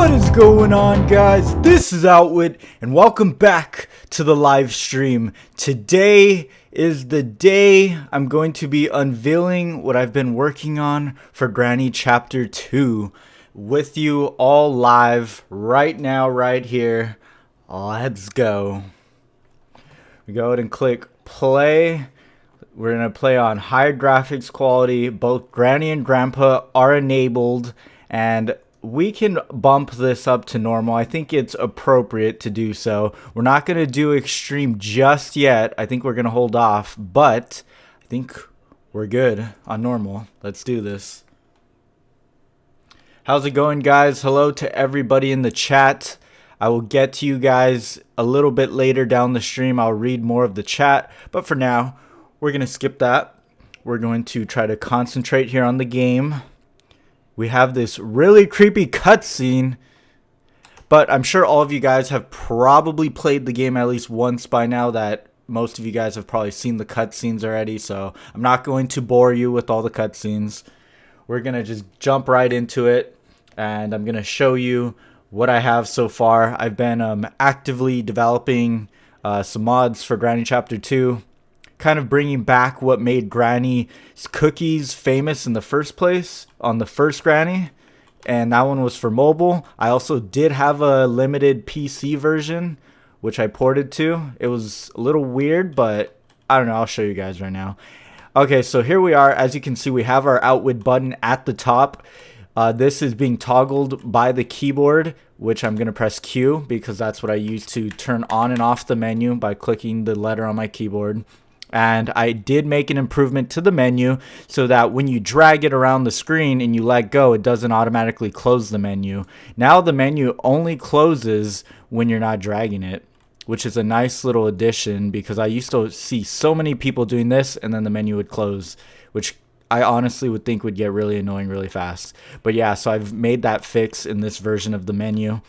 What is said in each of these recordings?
What is going on, guys? This is Outwitt, and welcome back to the live stream. Today is the day I'm going to be unveiling what I've been working on for Granny Chapter 2 with you all live right now, right here. Let's go. We go ahead and click play. We're going to play on high graphics quality. Both Granny and Grandpa are enabled, and we can bump this up to normal. I think it's appropriate to do so. We're not going to do extreme just yet. I think we're going to hold off, but I think we're good on normal. Let's do this. How's it going, guys? Hello to everybody in the chat. I will get to you guys a little bit later down the stream. I'll read more of the chat, but for now, we're going to skip that. We're going to try to concentrate here on the game. We have this really creepy cutscene, but I'm sure all of you guys have probably played the game at least once by now. That most of you guys have probably seen the cutscenes already, so I'm not going to bore you with all the cutscenes. We're going to just jump right into it, and I'm going to show you what I have so far. I've been actively developing some mods for Granny Chapter 2. Kind of bringing back what made Granny's cookies famous in the first place on the first Granny, and that one was for mobile. I also did have a limited PC version which I ported to. It was a little weird, but I don't know, I'll show you guys right now. Okay, so here we are. As you can see, we have our Outwit button at the top. This is being toggled by the keyboard, which I'm going to press Q because that's what I use to turn on and off the menu by clicking the letter on my keyboard. And I did make an improvement to the menu so that when you drag it around the screen and you let go, it doesn't automatically close the menu. Now the menu only closes when you're not dragging it, which is a nice little addition because I used to see so many people doing this and then the menu would close, which I honestly would think would get really annoying really fast. But yeah, so I've made that fix in this version of the menu.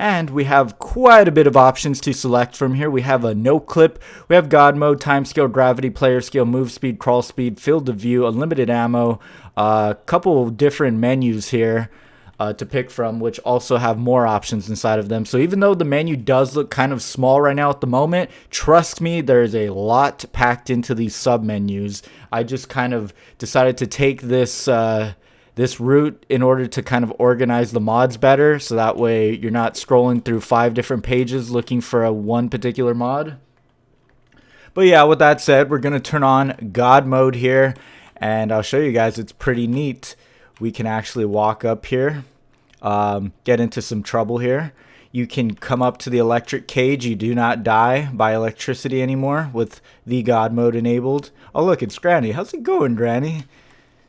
And we have quite a bit of options to select from here. We have a no clip, we have God mode, time scale, gravity, player scale, move speed, crawl speed, field of view, unlimited ammo, a couple of different menus here to pick from, which also have more options inside of them. So even though the menu does look kind of small right now at the moment, trust me, there's a lot packed into these sub menus. I just kind of decided to take this route in order to kind of organize the mods better, so that way you're not scrolling through 5 different pages looking for one particular mod. But yeah, with that said, we're going to turn on God mode here, and I'll show you guys. It's pretty neat. We can actually walk up here, get into some trouble here. You can come up to the electric cage. You do not die by electricity anymore with the God mode enabled. Oh look, it's Granny. How's it going, Granny?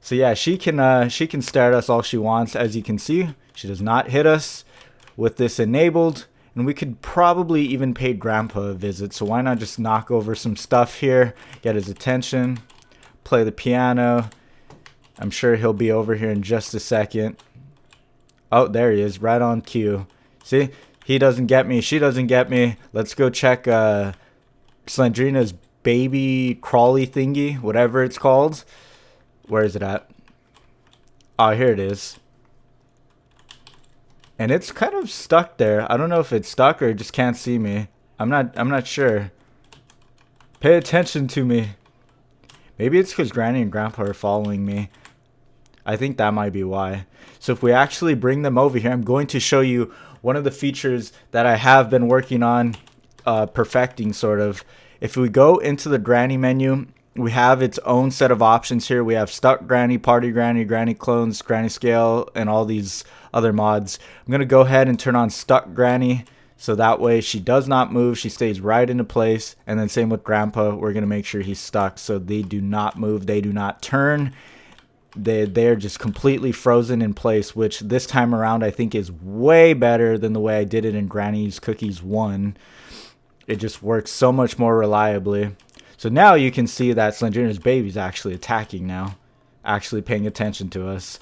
So yeah, she can stare at us all she wants. As you can see, she does not hit us with this enabled. And we could probably even pay Grandpa a visit. So why not just knock over some stuff here, get his attention, play the piano. I'm sure he'll be over here in just a second. Oh, there he is, right on cue. See, he doesn't get me, she doesn't get me. Let's go check Slendrina's baby crawly thingy, whatever it's called. Where is it at? Oh, here it is. And it's kind of stuck there. I don't know if it's stuck or it just can't see me. I'm not sure. Pay attention to me. Maybe it's because Granny and Grandpa are following me. I think that might be why. So if we actually bring them over here, I'm going to show you one of the features that I have been working on perfecting, sort of. If we go into the Granny menu, we have its own set of options here. We have Stuck Granny, Party Granny, Granny Clones, Granny Scale, and all these other mods. I'm going to go ahead and turn on Stuck Granny, so that way she does not move. She stays right into place. And then same with Grandpa. We're going to make sure he's stuck so they do not move. They do not turn. They're just completely frozen in place, which this time around I think is way better than the way I did it in Granny's Cookies 1. It just works so much more reliably. So now you can see that Slendrina's baby's actually attacking now. Actually paying attention to us.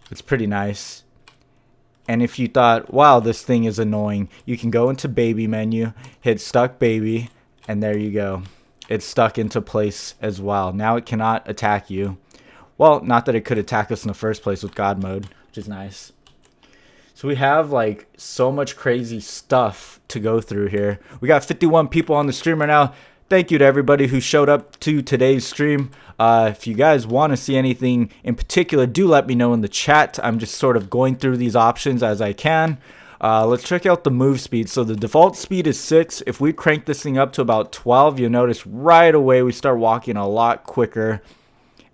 It's pretty nice. And if you thought, wow, this thing is annoying, you can go into baby menu, hit stuck baby, and there you go. It's stuck into place as well. Now it cannot attack you. Well, not that it could attack us in the first place with God mode, which is nice. So we have like so much crazy stuff to go through here. We got 51 people on the stream right now. Thank you to everybody who showed up to today's stream. If you guys want to see anything in particular, do let me know in the chat. I'm just sort of going through these options as I can. Let's check out the move speed. So the default speed is 6. If we crank this thing up to about 12, you'll notice right away we start walking a lot quicker.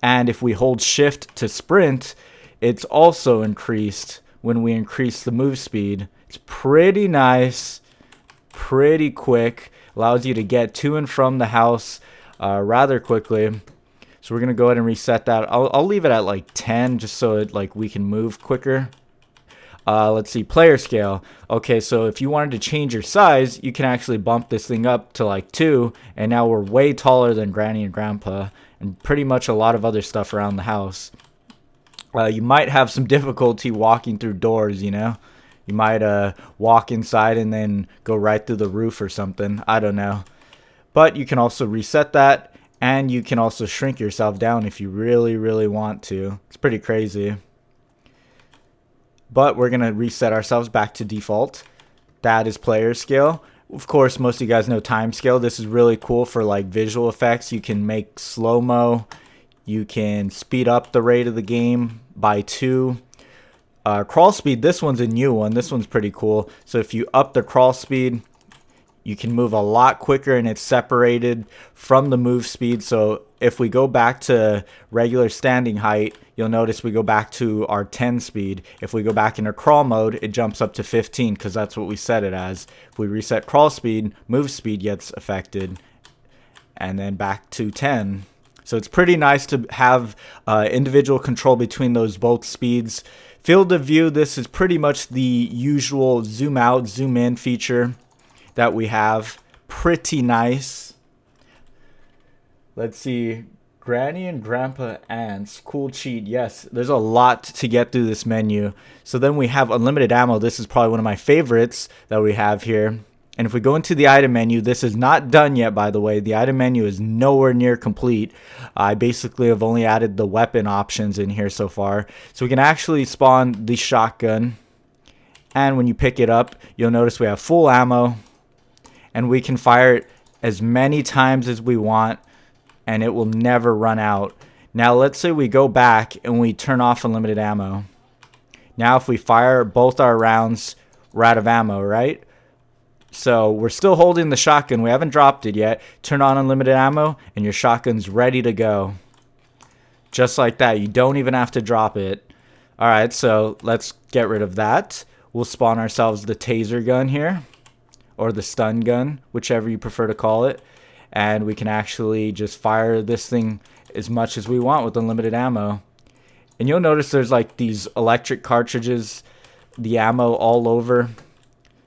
And if we hold shift to sprint, it's also increased when we increase the move speed. It's pretty nice, pretty quick. Allows you to get to and from the house rather quickly. So we're gonna go ahead and reset that. I'll leave it at like 10 just so it like we can move quicker. Let's see, player scale. Okay, so if you wanted to change your size, you can actually bump this thing up to like 2, and now we're way taller than Granny and Grandpa and pretty much a lot of other stuff around the house. You might have some difficulty walking through doors, you know? You might walk inside and then go right through the roof or something. I don't know. But you can also reset that, and you can also shrink yourself down if you really, really want to. It's pretty crazy. But we're going to reset ourselves back to default. That is player scale. Of course, most of you guys know time scale. This is really cool for like visual effects. You can make slow-mo. You can speed up the rate of the game by 2. Crawl speed, this one's a new one. This one's pretty cool. So if you up the crawl speed, you can move a lot quicker, and it's separated from the move speed. So if we go back to regular standing height, you'll notice we go back to our 10 speed. If we go back into crawl mode, it jumps up to 15 because that's what we set it as. If we reset crawl speed, move speed gets affected, and then back to 10. So it's pretty nice to have individual control between those both speeds. Field of view, this is pretty much the usual zoom out, zoom in feature that we have. Pretty nice. Let's see. Granny and Grandpa ants. Cool cheat. Yes, there's a lot to get through this menu. So then we have unlimited ammo. This is probably one of my favorites that we have here. And if we go into the item menu, this is not done yet, by the way. The item menu is nowhere near complete. I basically have only added the weapon options in here so far. So we can actually spawn the shotgun. And when you pick it up, you'll notice we have full ammo. And we can fire it as many times as we want, and it will never run out. Now let's say we go back and we turn off unlimited ammo. Now if we fire both our rounds, we're out of ammo, right? So we're still holding the shotgun. We haven't dropped it yet. Turn on unlimited ammo and your shotgun's ready to go. Just like that. You don't even have to drop it. Alright, so let's get rid of that. We'll spawn ourselves the taser gun here, or the stun gun, whichever you prefer to call it. And we can actually just fire this thing as much as we want with unlimited ammo. And you'll notice there's like these electric cartridges, the ammo all over.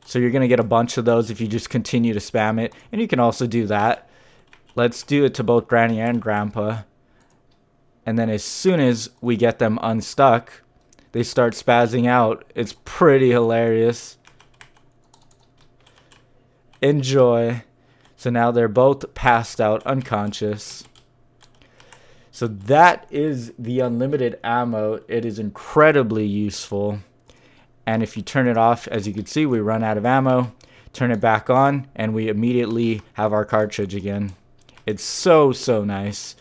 So you're going to get a bunch of those if you just continue to spam it. And you can also do that. Let's do it to both Granny and Grandpa. And then as soon as we get them unstuck, they start spazzing out. It's pretty hilarious. Enjoy. So now they're both passed out, unconscious. So that is the unlimited ammo. It is incredibly useful. And if you turn it off, as you can see, we run out of ammo. Turn it back on, and we immediately have our cartridge again. It's so, so nice.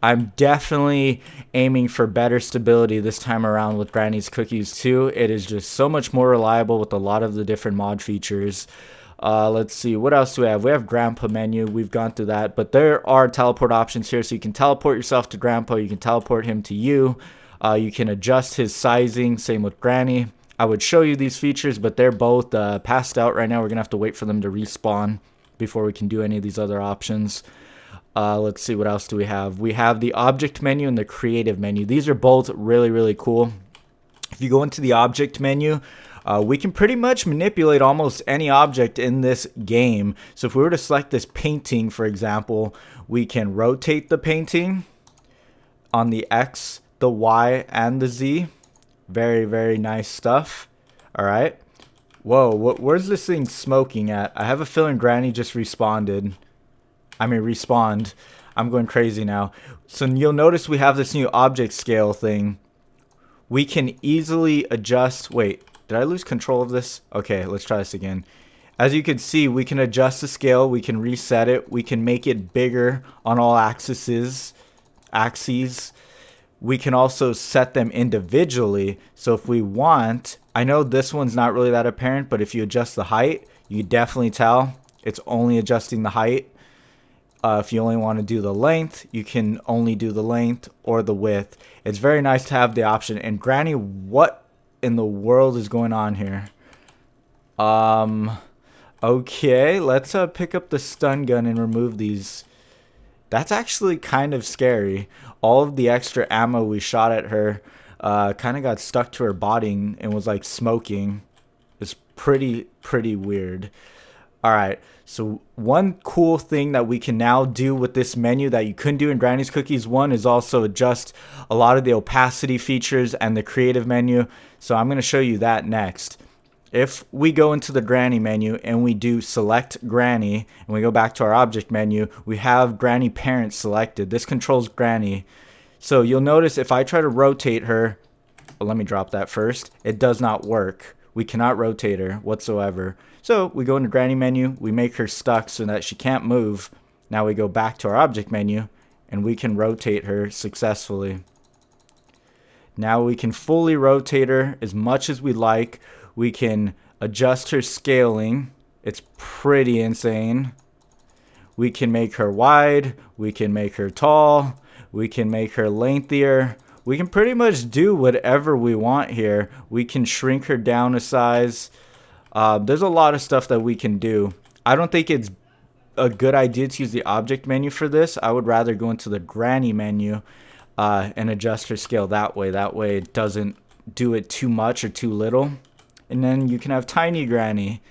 I'm definitely aiming for better stability this time around with Granny's Cookies too. It is just so much more reliable with a lot of the different mod features. Let's see, what else do we have? We have Grandpa menu. We've gone through that, but there are teleport options here. So you can teleport yourself to Grandpa. You can teleport him to you. You can adjust his sizing. Same with Granny. I would show you these features, but they're both passed out right now. We're going to have to wait for them to respawn before we can do any of these other options. Let's see, what else do we have? We have the object menu and the creative menu. These are both really, really cool. If you go into the object menu, we can pretty much manipulate almost any object in this game. So if we were to select this painting, for example, we can rotate the painting on the X, the Y, and the Z. Very, very nice stuff. All right. Whoa, where's this thing smoking at? I have a feeling Granny just respawned. I'm going crazy now. So you'll notice we have this new object scale thing. We can easily adjust. Wait, Did I lose control of this? Okay, let's try this again. As you can see, we can adjust the scale, we can reset it, we can make it bigger on all axes. We can also set them individually. So if we want, I know this one's not really that apparent, but if you adjust the height, you definitely tell it's only adjusting the height. If you only want to do the length, you can only do the length or the width. It's very nice to have the option. And Granny, what in the world is going on here? Okay, let's pick up the stun gun and remove these. That's actually kind of scary. All of the extra ammo we shot at her kind of got stuck to her body and was like smoking. It's pretty weird. Alright, so one cool thing that we can now do with this menu that you couldn't do in Granny's Cookies 1 is also adjust a lot of the opacity features and the creative menu. So I'm going to show you that next. If we go into the Granny menu and we do select Granny and we go back to our object menu, we have Granny Parent selected. This controls Granny. So you'll notice if I try to rotate her, well, let me drop that first, it does not work. We cannot rotate her whatsoever. So we go into Granny menu, we make her stuck so that she can't move. Now we go back to our object menu and we can rotate her successfully. Now we can fully rotate her as much as we like. We can adjust her scaling. It's pretty insane. We can make her wide. We can make her tall. We can make her lengthier. We can pretty much do whatever we want here. We can shrink her down a size. There's a lot of stuff that we can do. I don't think it's a good idea to use the object menu for this. I would rather go into the Granny menu and adjust her scale that way. That way it doesn't do it too much or too little. And then you can have Tiny Granny.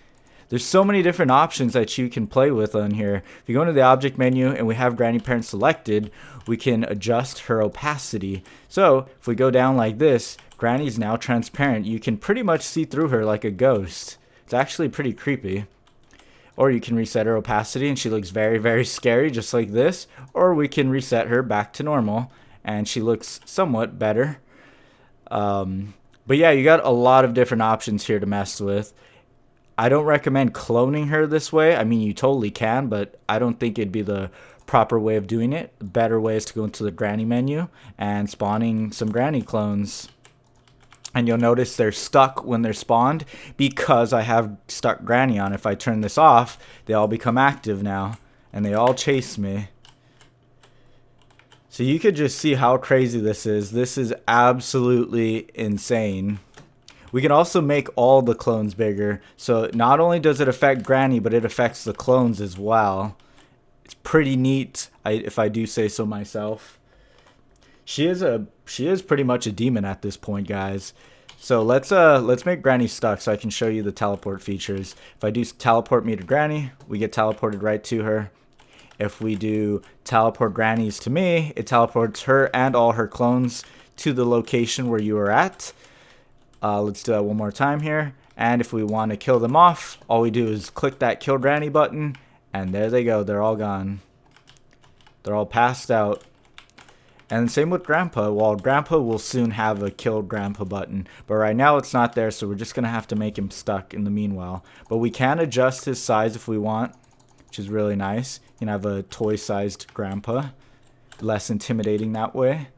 There's so many different options that you can play with on here. If you go into the object menu and we have Granny Parent selected, we can adjust her opacity. So if we go down like this, Granny's now transparent. You can pretty much see through her like a ghost. It's actually pretty creepy. Or you can reset her opacity and she looks very scary, just like this. Or we can reset her back to normal and she looks somewhat better. But yeah, you got a lot of different options here to mess with. I don't recommend cloning her this way. I mean, you totally can, but I don't think it'd be the proper way of doing it. The better way is to go into the Granny menu and spawning some Granny clones. And you'll notice they're stuck when they're spawned because I have stuck Granny on. If I turn this off, they all become active now and they all chase me. So you could just see how crazy this is. This is absolutely insane. We can also make all the clones bigger. So not only does it affect Granny, but it affects the clones as well. It's pretty neat, if I do say so myself. She is pretty much a demon at this point, guys. So let's make Granny stuck so I can show you the teleport features. If I do teleport me to Granny, we get teleported right to her. If we do teleport Grannies to me, it teleports her and all her clones to the location where you are at. Let's do that one more time here. And if we want to kill them off, all we do is click that Kill Granny button. And there they go. They're all gone. They're all passed out. And same with Grandpa. Well, Grandpa will soon have a Kill Grandpa button. But right now it's not there, so we're just going to have to make him stuck in the meanwhile. But we can adjust his size if we want, which is really nice. You can have a toy-sized Grandpa. Less intimidating that way.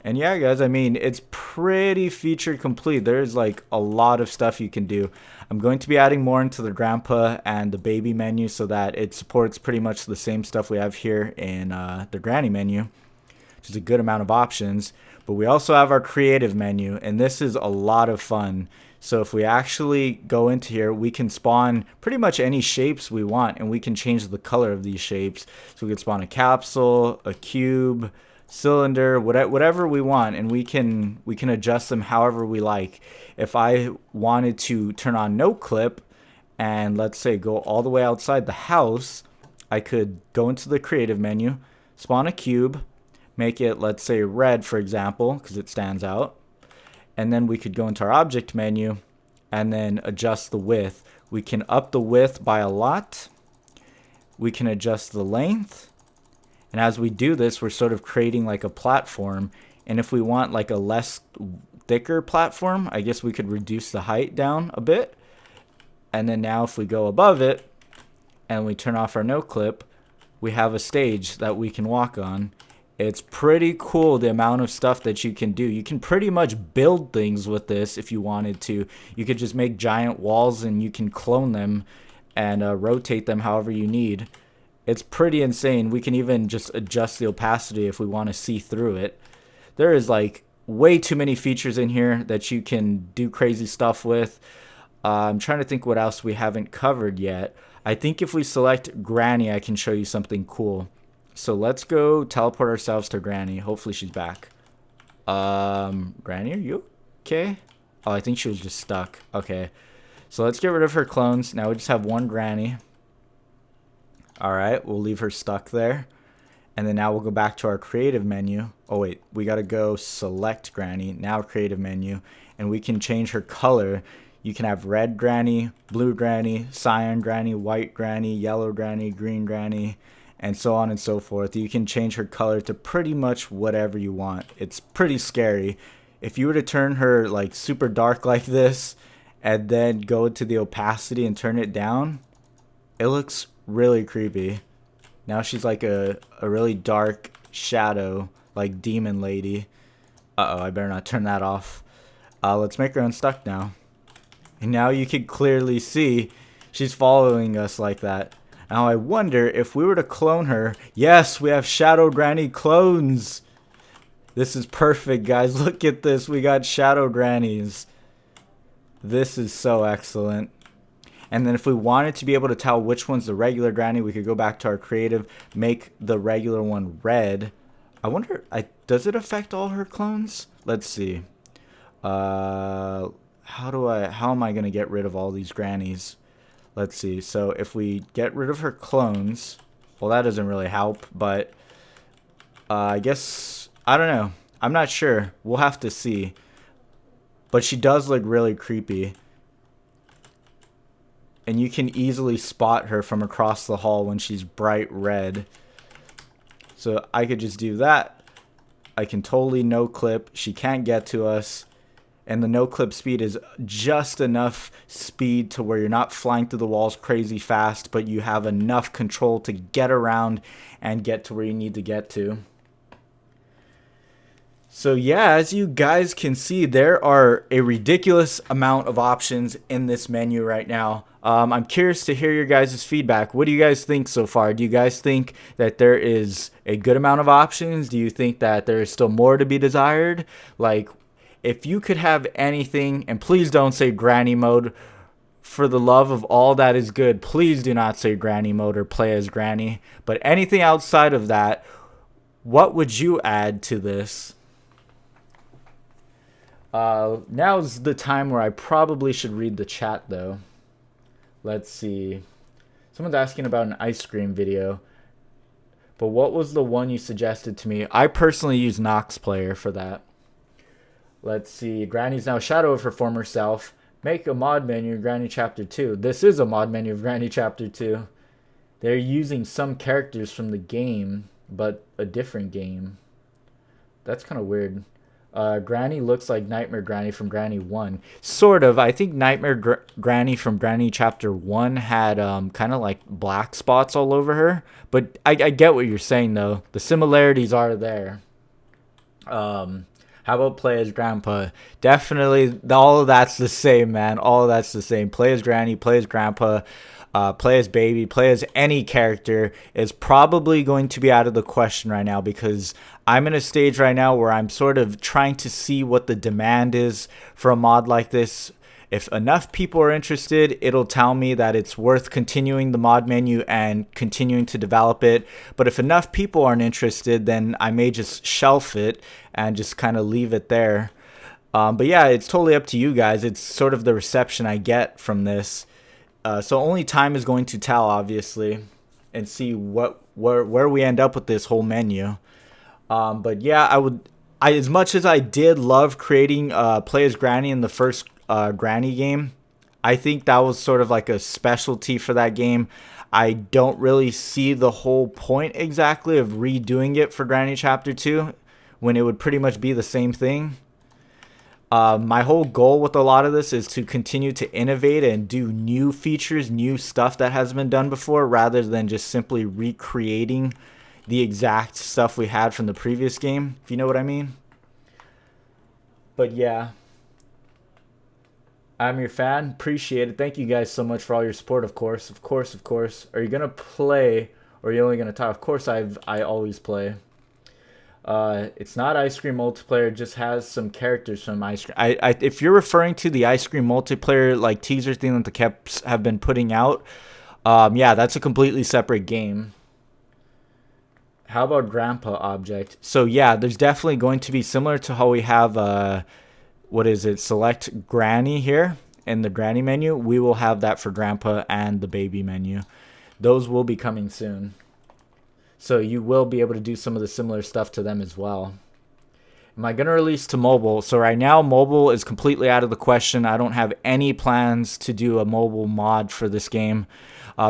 And yeah, guys, I mean, it's pretty feature complete. There's like a lot of stuff you can do. I'm going to be adding more into the Grandpa and the Baby menu so that it supports pretty much the same stuff we have here in the Granny menu, which is a good amount of options. But we also have our creative menu, and this is a lot of fun. So if we actually go into here, we can spawn pretty much any shapes we want, and we can change the color of these shapes. So we can spawn a capsule, a cube, cylinder, whatever we want, and we can adjust them however we like. If I wanted to turn on no clip and let's say go all the way outside the house, I could go into the creative menu, spawn a cube, make it, let's say, red, for example, because it stands out, and then we could go into our object menu and then adjust the width. We can up the width by a lot. We can adjust the length. And as we do this, we're sort of creating like a platform. And if we want like a less thicker platform. I guess we could reduce the height down a bit. And then now if we go above it and we turn off our no clip, we have a stage that we can walk on. It's pretty cool the amount of stuff that you can do. You can pretty much build things with this if you wanted to. You could just make giant walls and you can clone them and rotate them however you need. It's pretty insane. We can even just adjust the opacity if we want to see through it. There is like way too many features in here that you can do crazy stuff with. I'm trying to think what else we haven't covered yet. I think if we select Granny, I can show you something cool. So let's go teleport ourselves to Granny. Hopefully she's back. Granny, are you okay? Oh, I think she was just stuck. Okay. So let's get rid of her clones. Now we just have one Granny. Alright, we'll leave her stuck there. And then now we'll go back to our creative menu. Oh wait, we gotta go select Granny. Now creative menu. And we can change her color. You can have red Granny, blue Granny, cyan Granny, white Granny, yellow Granny, green Granny, and so on and so forth. You can change her color to pretty much whatever you want. It's pretty scary. If you were to turn her like super dark like this and then go to the opacity and turn it down, it looks really creepy. Now she's like a really dark shadow, like demon lady. Uh-oh, I better not turn that off. Let's make her unstuck now. And now you can clearly see she's following us like that. Now I wonder if we were to clone her. Yes, we have Shadow Granny clones. This is perfect, guys. Look at this. We got Shadow Grannies. This is so excellent. And then if we wanted to be able to tell which one's the regular Granny, we could go back to our creative, make the regular one red. I wonder, does it affect all her clones? Let's see. How am I going to get rid of all these Grannies? Let's see. So if we get rid of her clones, well, that doesn't really help, but I guess, I don't know. I'm not sure. We'll have to see. But she does look really creepy. And you can easily spot her from across the hall when she's bright red. So I could just do that. I can totally no clip. She can't get to us. And the no clip speed is just enough speed to where you're not flying through the walls crazy fast, but you have enough control to get around and get to where you need to get to. So yeah, as you guys can see, there are a ridiculous amount of options in this menu right now. I'm curious to hear your guys' feedback. What do you guys think so far? Do you guys think that there is a good amount of options? Do you think that there is still more to be desired? Like, if you could have anything, and please don't say granny mode, for the love of all that is good, please do not say granny mode or play as granny. But anything outside of that, what would you add to this? Now's the time where I probably should read the chat though. Let's see. Someone's asking about an ice cream video. But what was the one you suggested to me? I personally use Nox Player for that. Let's see. Granny's now a shadow of her former self. Make a mod menu in Granny Chapter 2. This is a mod menu of Granny Chapter 2. They're using some characters from the game, but a different game. That's kind of weird. Granny looks like Nightmare Granny from Granny 1. Sort of. I think Nightmare Granny from Granny Chapter 1 had kind of like black spots all over her. But I get what you're saying, though. The similarities are there. How about play as Grandpa? Definitely, all of that's the same, man. All of that's the same. Play as Granny, play as Grandpa, play as Baby, play as any character is probably going to be out of the question right now because I'm in a stage right now where I'm sort of trying to see what the demand is for a mod like this. If enough people are interested, it'll tell me that it's worth continuing the mod menu and continuing to develop it. But if enough people aren't interested, then I may just shelf it and just kind of leave it there. But yeah, it's totally up to you guys. It's sort of the reception I get from this. So only time is going to tell, obviously, and see where we end up with this whole menu. But yeah, as much as I did love creating Play as Granny in the first Granny game, I think that was sort of like a specialty for that game. I don't really see the whole point exactly of redoing it for Granny Chapter 2 when it would pretty much be the same thing. My whole goal with a lot of this is to continue to innovate and do new features, new stuff that hasn't been done before, rather than just simply recreating the exact stuff we had from the previous game, if you know what I mean. But yeah, I'm your fan. Appreciate it. Thank you guys so much for all your support, of course. Of course, of course. Are you going to play or are you only going to talk? Of course, I always play. It's not ice cream multiplayer. It just has some characters from ice cream. If you're referring to the ice cream multiplayer like teaser thing that the Keps have been putting out, yeah, that's a completely separate game. How about Grandpa Object? So yeah, there's definitely going to be similar to how we have what is it? Select Granny here in the Granny menu. We will have that for Grandpa and the Baby menu. Those will be coming soon. So you will be able to do some of the similar stuff to them as well. Am I going to release to mobile? So right now, mobile is completely out of the question. I don't have any plans to do a mobile mod for this game.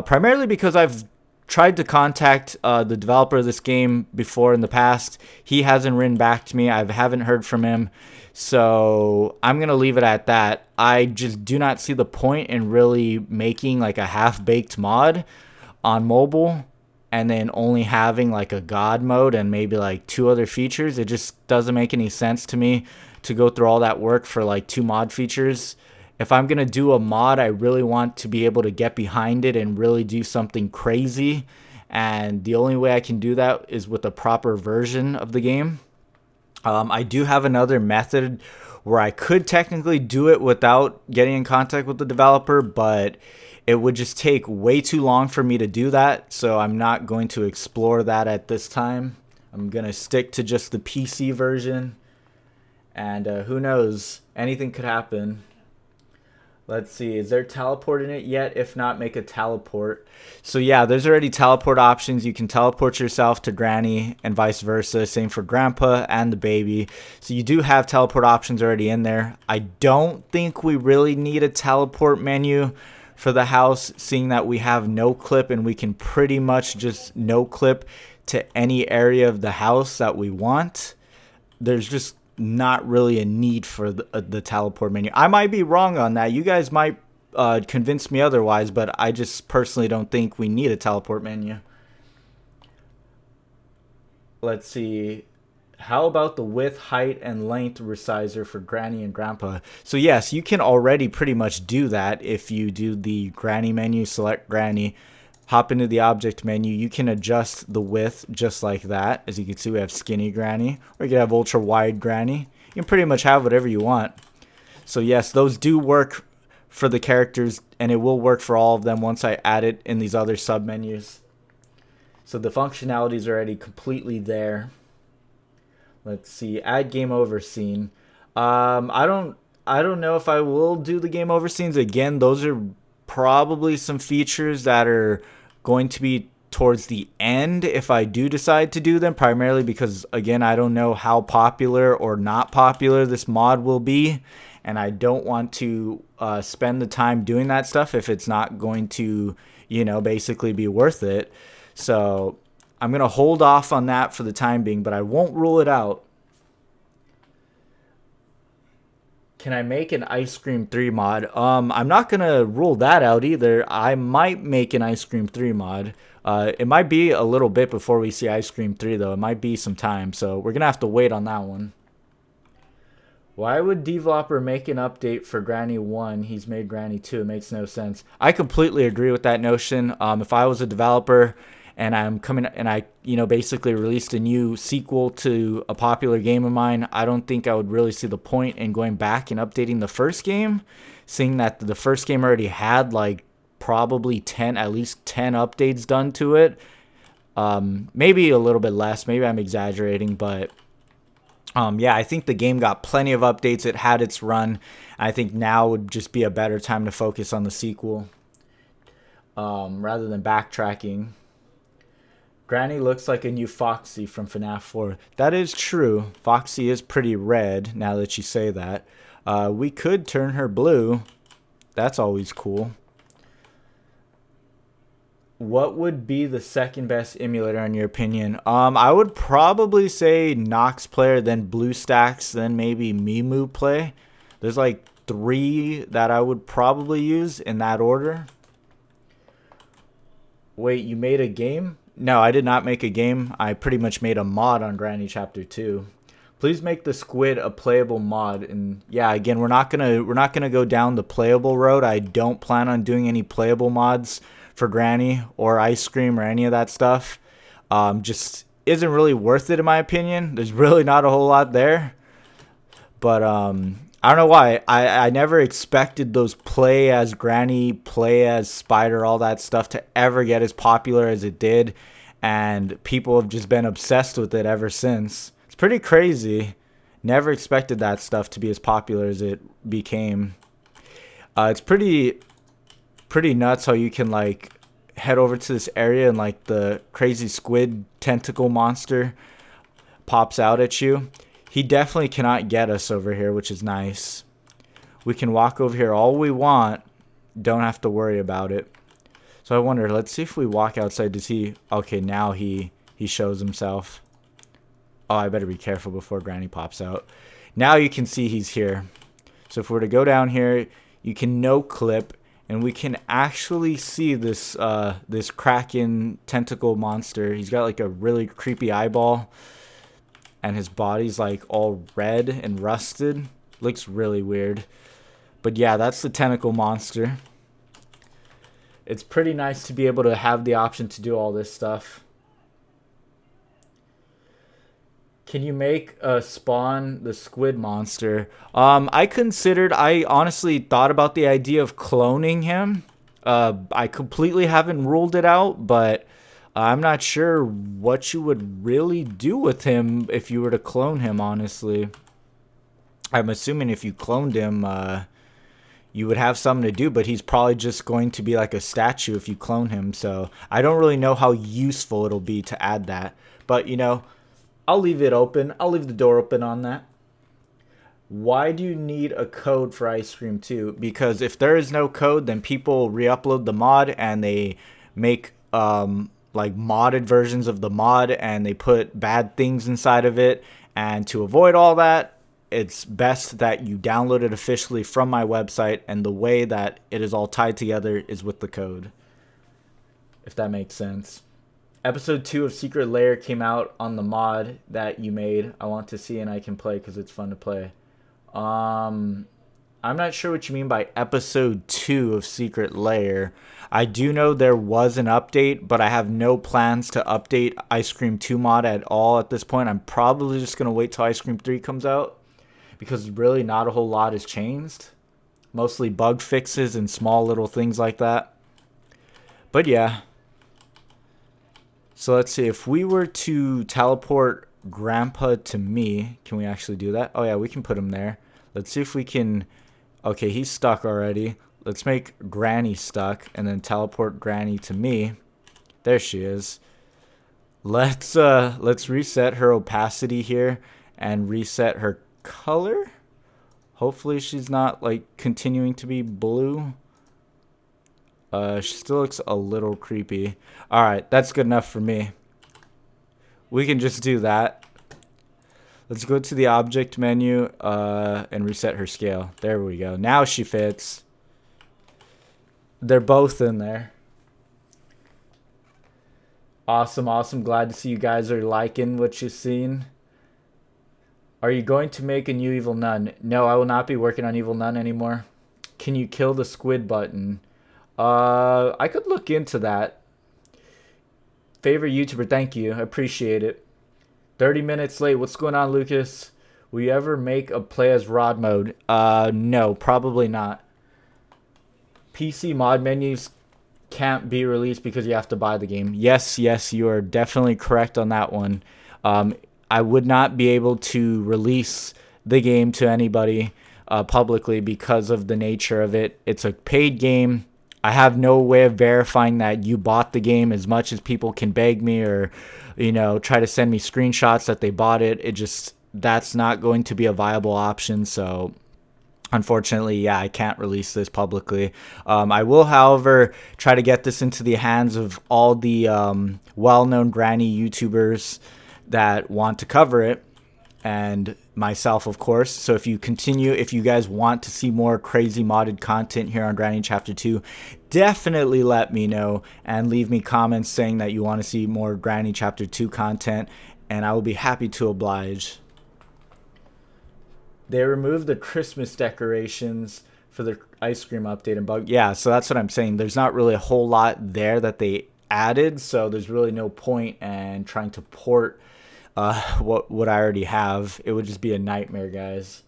Primarily because I've tried to contact the developer of this game before in the past. He hasn't written back to me. I haven't heard from him. So I'm going to leave it at that. I just do not see the point in really making like a half-baked mod on mobile and then only having like a God mode and maybe like 2 other features. It just doesn't make any sense to me to go through all that work for like 2 mod features. If I'm going to do a mod, I really want to be able to get behind it and really do something crazy. And the only way I can do that is with a proper version of the game. I do have another method where I could technically do it without getting in contact with the developer, but it would just take way too long for me to do that, so I'm not going to explore that at this time. I'm going to stick to just the PC version, and who knows, anything could happen. Let's see, is there teleport in it yet? If not, make a teleport. So yeah, there's already teleport options. You can teleport yourself to Granny and vice versa. Same for Grandpa and the baby. So you do have teleport options already in there. I don't think we really need a teleport menu for the house, seeing that we have no clip and we can pretty much just no clip to any area of the house that we want. There's just not really a need for the teleport menu. I might be wrong on that. You guys might convince me otherwise, but I just personally don't think we need a teleport menu. Let's see. How about the width, height, and length resizer for Granny and Grandpa? So yes, you can already pretty much do that. If you do the Granny menu, select Granny, hop into the object menu, you can adjust the width just like that. As you can see, we have skinny Granny, or you can have ultra wide Granny. You can pretty much have whatever you want. So yes, those do work for the characters, and it will work for all of them once I add it in these other sub menus. So the functionality is already completely there. Let's see, add game over scene. I don't know if I will do the game over scenes again. Those are probably some features that are going to be towards the end if I do decide to do them, primarily because again, I don't know how popular or not popular this mod will be, and I don't want to spend the time doing that stuff if it's not going to, you know, basically be worth it. So I'm going to hold off on that for the time being, but I won't rule it out. Can I make an Ice Cream 3 mod? I'm not going to rule that out either. I might make an Ice Cream 3 mod. It might be a little bit before we see Ice Cream 3, though. It might be some time, so we're going to have to wait on that one. Why would developer make an update for Granny 1? He's made Granny 2. It makes no sense. I completely agree with that notion. If I was a developer and I'm coming and I, you know, basically released a new sequel to a popular game of mine, I don't think I would really see the point in going back and updating the first game, seeing that the first game already had like probably at least 10 updates done to it. Maybe a little bit less, maybe I'm exaggerating, but yeah, I think the game got plenty of updates. It had its run. I think now would just be a better time to focus on the sequel rather than backtracking. Granny looks like a new Foxy from FNAF 4. That is true. Foxy is pretty red, now that you say that. We could turn her blue. That's always cool. What would be the second best emulator in your opinion? I would probably say Nox Player, then BlueStacks, then maybe Mimu Play. There's like 3 that I would probably use in that order. Wait, you made a game? No, I did not make a game. I pretty much made a mod on Granny Chapter 2. Please make the squid a playable mod. And yeah, again, we're not gonna go down the playable road. I don't plan on doing any playable mods for Granny or Ice Cream or any of that stuff. Just isn't really worth it in my opinion. There's really not a whole lot there. But I don't know why. I never expected those play as Granny, play as Spider, all that stuff to ever get as popular as it did. And people have just been obsessed with it ever since. It's pretty crazy. Never expected that stuff to be as popular as it became. It's pretty nuts how you can like head over to this area and like the crazy squid tentacle monster pops out at you. He definitely cannot get us over here, which is nice. We can walk over here all we want. Don't have to worry about it. So I wonder, let's see if we walk outside. Does he... Okay, now he shows himself. Oh, I better be careful before Granny pops out. Now you can see he's here. So if we were to go down here, you can no clip, and we can actually see this this Kraken tentacle monster. He's got like a really creepy eyeball, and his body's like all red and rusted. Looks really weird. But yeah, that's the tentacle monster. It's pretty nice to be able to have the option to do all this stuff. Can you make a spawn the squid monster? I honestly thought about the idea of cloning him. I completely haven't ruled it out, but I'm not sure what you would really do with him if you were to clone him, honestly. I'm assuming if you cloned him, you would have something to do, but he's probably just going to be like a statue if you clone him. So I don't really know how useful it'll be to add that. But, you know, I'll leave it open. I'll leave the door open on that. Why do you need a code for Ice Cream 2? Because if there is no code, then people re-upload the mod and they make like modded versions of the mod and they put bad things inside of it. And to avoid all that, it's best that you download it officially from my website, and the way that it is all tied together is with the code, if that makes sense. Episode 2 of Secret Lair came out on the mod that you made. I want to see and I can play because it's fun to play. I'm not sure what you mean by episode 2 of Secret Lair. I do know there was an update, but I have no plans to update Ice Cream 2 mod at all at this point. I'm probably just going to wait till Ice Cream 3 comes out, because really not a whole lot has changed. Mostly bug fixes and small little things like that. But yeah. So let's see. If we were to teleport Grandpa to me, can we actually do that? Oh yeah, we can put him there. Let's see if we can... Okay, he's stuck already. Let's make Granny stuck and then teleport Granny to me. There she is. Let's reset her opacity here and reset her color. Hopefully she's not like continuing to be blue. She still looks a little creepy. Alright, that's good enough for me. We can just do that. Let's go to the object menu and reset her scale. There we go. Now she fits. They're both in there. Awesome, awesome. Glad to see you guys are liking what you've seen. Are you going to make a new Evil Nun? No, I will not be working on Evil Nun anymore. Can you kill the squid button? I could look into that. Favorite YouTuber, thank you. I appreciate it. 30 minutes late. What's going on, Lucas? Will you ever make a play as Rod mode? No, probably not. PC mod menus can't be released because you have to buy the game. Yes, you are definitely correct on that one. I would not be able to release the game to anybody publicly because of the nature of it. It's a paid game. I have no way of verifying that you bought the game, as much as people can beg me or, you know, try to send me screenshots that they bought it. That's not going to be a viable option. So unfortunately, yeah, I can't release this publicly. I will, however, try to get this into the hands of all the well-known Granny YouTubers that want to cover it. and myself, of course. So if you guys want to see more crazy modded content here on Granny Chapter 2, definitely let me know and leave me comments saying that you want to see more Granny Chapter 2 content, and I will be happy to oblige. They removed the Christmas decorations for the ice cream update and bug. Yeah, so that's what I'm saying. There's not really a whole lot there that they added, so there's really no point in trying to port what I already have. It would just be a nightmare, guys.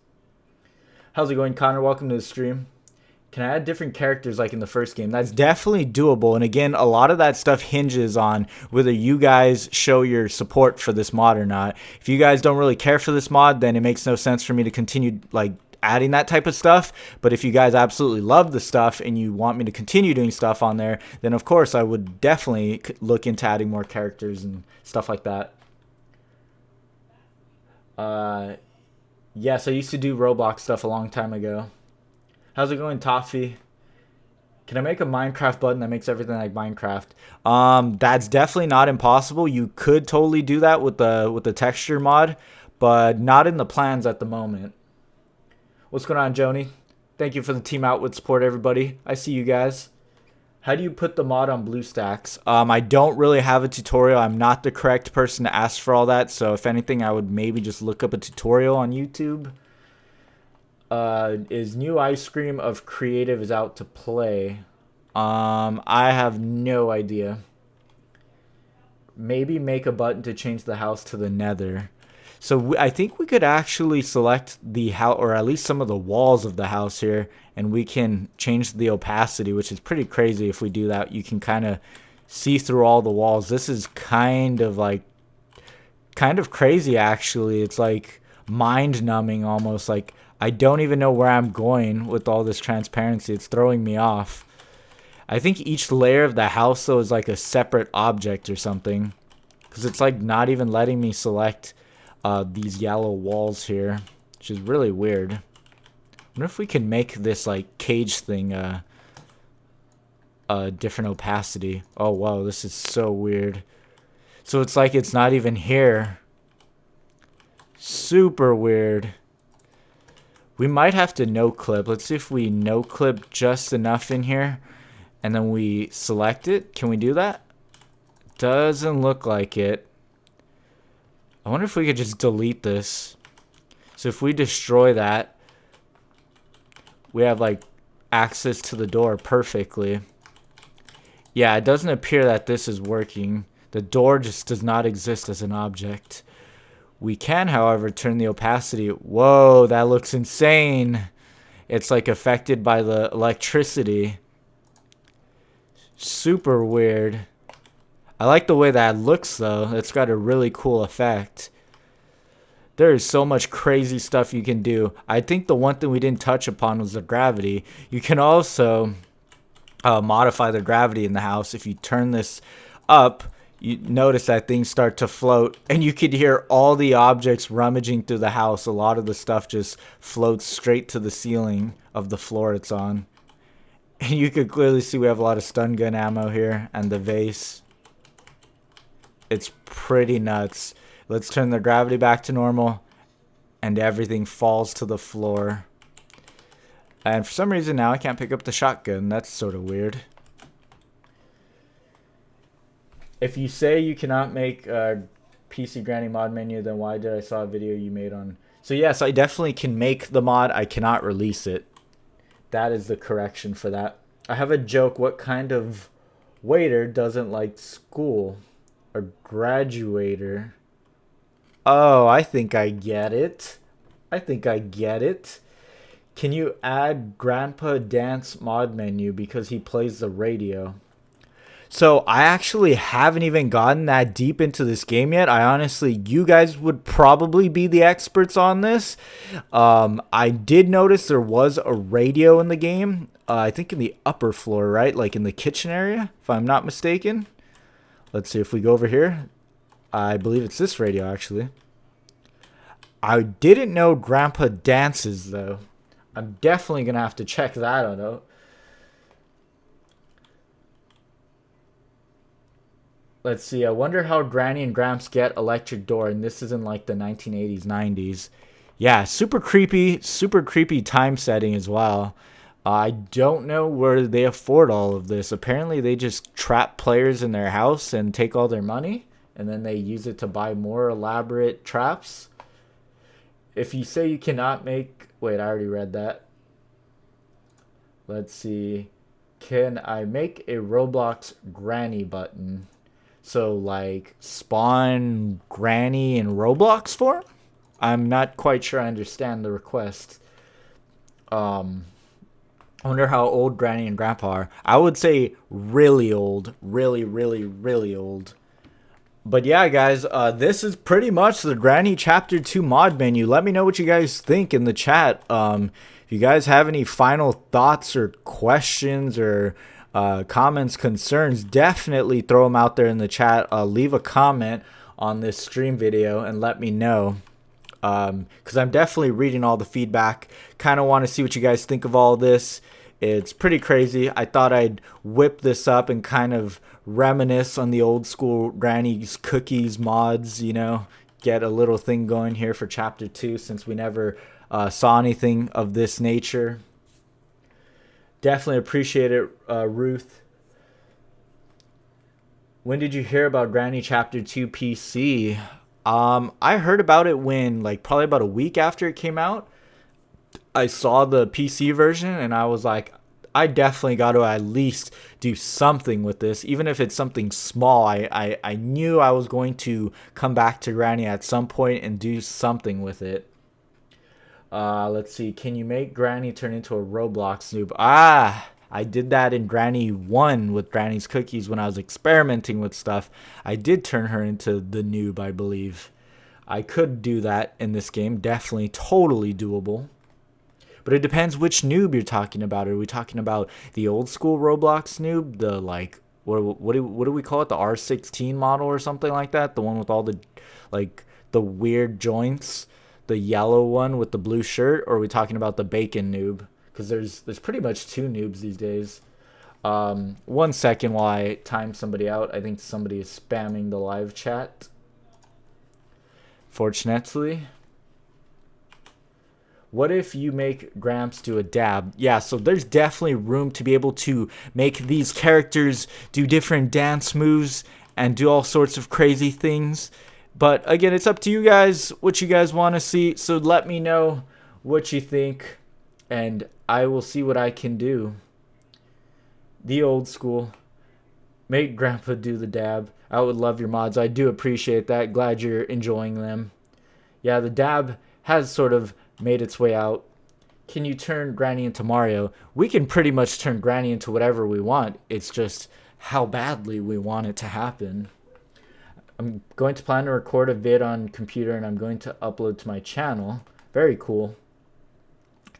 How's it going, Connor? Welcome to the stream. Can I add different characters like in the first game? That's definitely doable. And again, a lot of that stuff hinges on whether you guys show your support for this mod or not. If you guys don't really care for this mod, then it makes no sense for me to continue like adding that type of stuff. But if you guys absolutely love the stuff and you want me to continue doing stuff on there, then of course I would definitely look into adding more characters and stuff like that. Yes, I used to do Roblox stuff a long time ago. How's it going, Toffee? Can I make a Minecraft button that makes everything like Minecraft? That's definitely not impossible. You could totally do that with the texture mod, but not in the plans at the moment. What's going on, Joni? Thank you for the team Outwitt support, everybody. I see you guys. How do you put the mod on BlueStacks? I don't really have a tutorial. I'm not the correct person to ask for all that. So if anything, I would maybe just look up a tutorial on YouTube. Is new ice cream of creative is out to play? I have no idea. Maybe make a button to change the house to the nether. So I think we could actually select the house, or at least some of the walls of the house here, and we can change the opacity, which is pretty crazy. If we do that, you can kind of see through all the walls. This is kind of crazy, actually. It's like mind-numbing almost. Like, I don't even know where I'm going with all this transparency. It's throwing me off. I think each layer of the house, though, is like a separate object or something, because it's like not even letting me select these yellow walls here, which is really weird. I wonder if we can make this like cage thing a different opacity. Oh wow, this is so weird. So it's like it's not even here. Super weird. We might have to no clip. Let's see if we no clip just enough in here and then we select it. Can we do that? Doesn't look like it. I wonder if we could just delete this. So if we destroy that, we have like access to the door perfectly. Yeah, it doesn't appear that this is working. The door just does not exist as an object. We can, however, turn the opacity. Whoa, that looks insane. It's like affected by the electricity. Super weird. I like the way that looks, though. It's got a really cool effect. There is so much crazy stuff you can do. I think the one thing we didn't touch upon was the gravity. You can also modify the gravity in the house. If you turn this up, you notice that things start to float, and you could hear all the objects rummaging through the house. A lot of the stuff just floats straight to the ceiling of the floor it's on. And you could clearly see we have a lot of stun gun ammo here and the vase. It's pretty nuts. Let's turn the gravity back to normal, and everything falls to the floor. And for some reason now I can't pick up the shotgun. That's sort of weird. If you say you cannot make a PC Granny mod menu, then why did I saw a video you made on? So yes, I definitely can make the mod. I cannot release it. That is the correction for that. I have a joke. What kind of waiter doesn't like school? A graduator. Oh, I think I get it. I think I get it. Can you add Grandpa Dance mod menu because he plays the radio? So I actually haven't even gotten that deep into this game yet. I honestly, you guys would probably be the experts on this. I did notice there was a radio in the game. I think in the upper floor, right? Like in the kitchen area, if I'm not mistaken. Let's see if we go over here. I believe it's this radio, actually. I didn't know Grandpa dances, though. I'm definitely going to have to check that out. Let's see. I wonder how Granny and Gramps get electric door, and this is in like the 1980s, 90s. Yeah, super creepy time setting as well. I don't know where they afford all of this. Apparently, they just trap players in their house and take all their money, and then they use it to buy more elaborate traps. If you say you cannot make... Wait, I already read that. Let's see. Can I make a Roblox Granny button? So, like, spawn Granny in Roblox form? I'm not quite sure I understand the request. I wonder how old Granny and Grandpa are. I would say really old. Really old. But yeah, guys, this is pretty much the Granny Chapter 2 mod menu. Let me know what you guys think in the chat. If you guys have any final thoughts or questions or comments, concerns, definitely throw them out there in the chat. Leave a comment on this stream video and let me know. Because I'm definitely reading all the feedback. Kind of want to see what you guys think of all this. It's pretty crazy. I thought I'd whip this up and kind of reminisce on the old school Granny's Cookies mods, you know, get a little thing going here for Chapter 2 since we never saw anything of this nature. Definitely appreciate it, Ruth. When did you hear about Granny Chapter 2 PC? I heard about it when, like, probably about a week after it came out. I saw the PC version and I was like, I definitely got to at least do something with this, even if it's something small. I knew I was going to come back to Granny at some point and do something with it. Let's see. Can you make Granny turn into a Roblox noob? I did that in Granny 1 with Granny's Cookies when I was experimenting with stuff. I did turn her into the noob, I believe. I could do that in this game. Definitely, totally doable. But it depends which noob you're talking about. Are we talking about the old school Roblox noob? The, like, what do we call it? The R16 model or something like that? The one with all the, like, the weird joints? The yellow one with the blue shirt? Or are we talking about the bacon noob? Because there's pretty much two noobs these days. 1 second while I time somebody out. I think somebody is spamming the live chat. Fortunately. What if you make Gramps do a dab? Yeah, so there's definitely room to be able to make these characters do different dance moves and do all sorts of crazy things. But again, it's up to you guys what you guys want to see. So let me know what you think and I will see what I can do. The old school. Make Grandpa do the dab. I would love your mods. I do appreciate that. Glad you're enjoying them. Yeah, the dab has sort of made its way out. Can you turn Granny into Mario? We can pretty much turn Granny into whatever we want. It's just how badly we want it to happen. I'm going to plan to record a vid on computer and I'm going to upload to my channel. Very cool.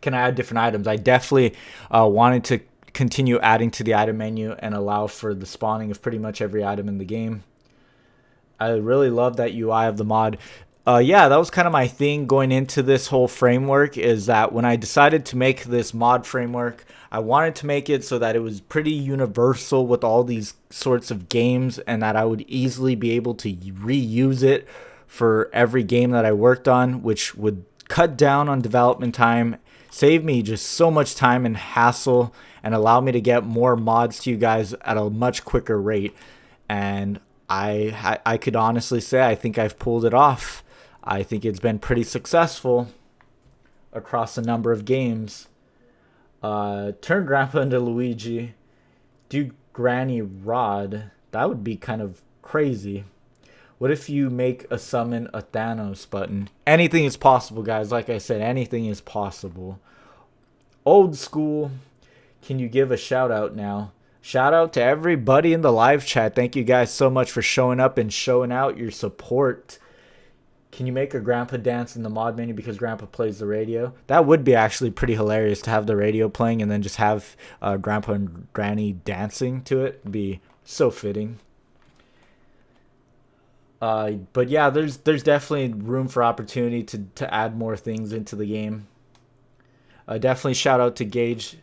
Can I add different items? I definitely wanted to continue adding to the item menu and allow for the spawning of pretty much every item in the game. I really love that UI of the mod. Yeah, that was kind of my thing going into this whole framework, is that when I decided to make this mod framework, I wanted to make it so that it was pretty universal with all these sorts of games and that I would easily be able to reuse it for every game that I worked on, which would cut down on development time, save me just so much time and hassle, and allow me to get more mods to you guys at a much quicker rate. And I could honestly say I think I've pulled it off. I think it's been pretty successful across a number of games. Turn Grandpa into Luigi. Do Granny Rod. That would be kind of crazy. What if you make a summon a Thanos button? Anything is possible, guys. Like I said, anything is possible. Old school. Can you give a shout out now? Shout out to everybody in the live chat. Thank you guys so much for showing up and showing out your support. Can you make a Grandpa dance in the mod menu because Grandpa plays the radio? That would be actually pretty hilarious to have the radio playing and then just have Grandpa and Granny dancing to it. It'd be so fitting. But yeah, there's definitely room for opportunity to add more things into the game. Definitely shout out to Gage.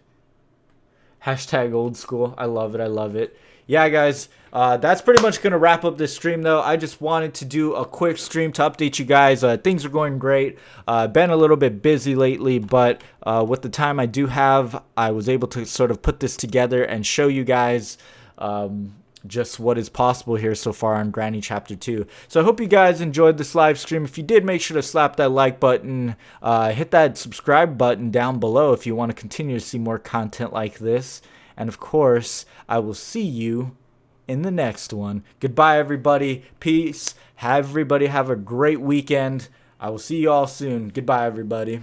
Hashtag old school. I love it. I love it. yeah, guys, that's pretty much going to wrap up this stream, though. I just wanted to do a quick stream to update you guys. Things are going great. Been a little bit busy lately, but with the time I do have, I was able to sort of put this together and show you guys just what is possible here so far on Granny Chapter 2. So I hope you guys enjoyed this live stream. If you did, make sure to slap that like button, hit that subscribe button down below if you want to continue to see more content like this. And of course, I will see you in the next one. Goodbye, everybody. Peace. Everybody have a great weekend. I will see you all soon. Goodbye, everybody.